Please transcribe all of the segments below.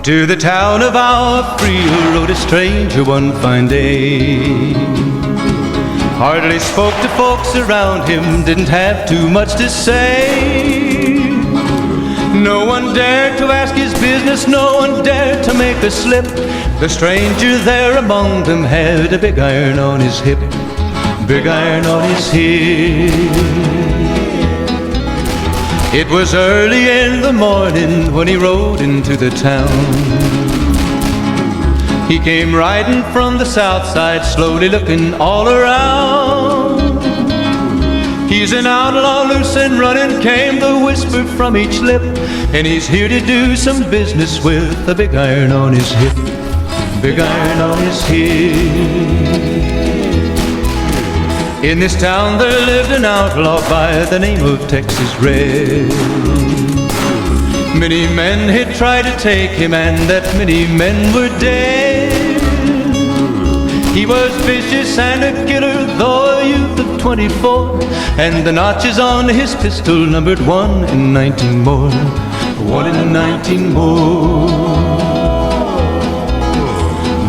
To the town of our Freel rode a stranger one fine day. Hardly spoke to folks around him, didn't have too much to say. No one dared to ask his business, no one dared to make a slip. The stranger there among them had a big iron on his hip, big iron on his hip. It was early in the morning when he rode into the town. He came riding from the south side, slowly looking all around. He's an outlaw, loose and running, came the whisper from each lip, and he's here to do some business with a big iron on his hip, big iron on his hip. In this town there lived an outlaw by the name of Texas Red. Many men had tried to take him, and that many men were dead. He was vicious and a killer, though a youth of 24, and the notches on his pistol numbered 1 in 19 more, 1 in 19 more.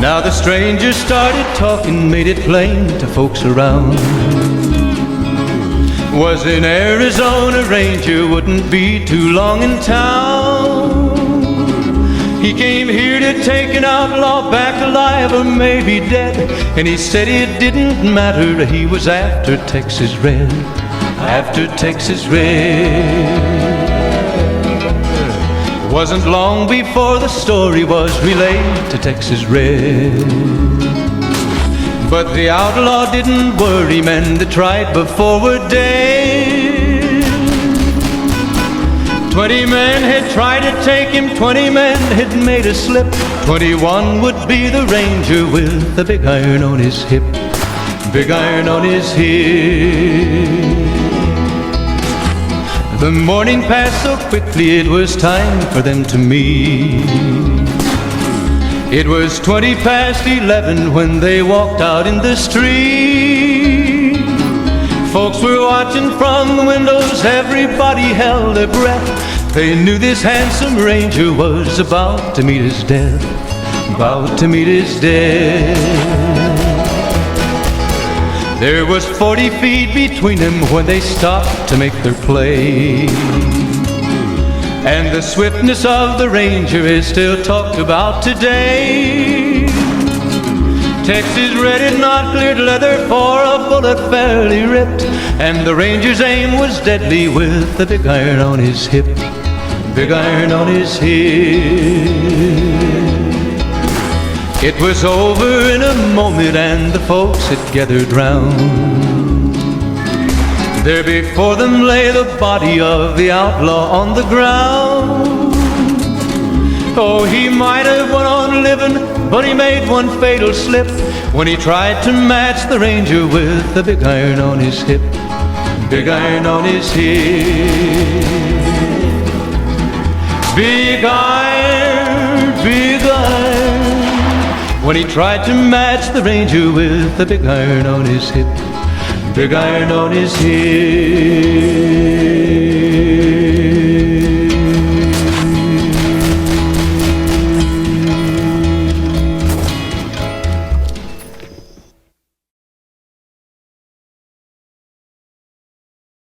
Now the stranger started talking, made it plain to folks around. Was an Arizona Ranger, wouldn't be too long in town. He came here to take an outlaw back alive or maybe dead, and he said it didn't matter, he was after Texas Red, after Texas Red. Wasn't long before the story was relayed to Texas Red. But the outlaw didn't worry, men that tried before were dead. 20 men had tried to take him, 20 men had made a slip. 21 would be the ranger with the big iron on his hip, big iron on his hip. The morning passed so quickly, it was time for them to meet. It was 20 past 11 when they walked out in the street. Folks were watching from the windows, everybody held their breath. They knew this handsome ranger was about to meet his death, about to meet his death. There was 40 feet between them when they stopped to make their play. And the swiftness of the ranger is still talked about today. Texas Red had not cleared leather for a bullet fairly ripped, and the ranger's aim was deadly with the big iron on his hip, big iron on his hip. It was over in a moment and the folks had gathered round. There before them lay the body of the outlaw on the ground. Oh, he might have went on living, but he made one fatal slip when he tried to match the ranger with the big iron on his hip, big iron on his hip. Big iron, big iron, when he tried to match the ranger with the big iron on his hip, big iron on his hip.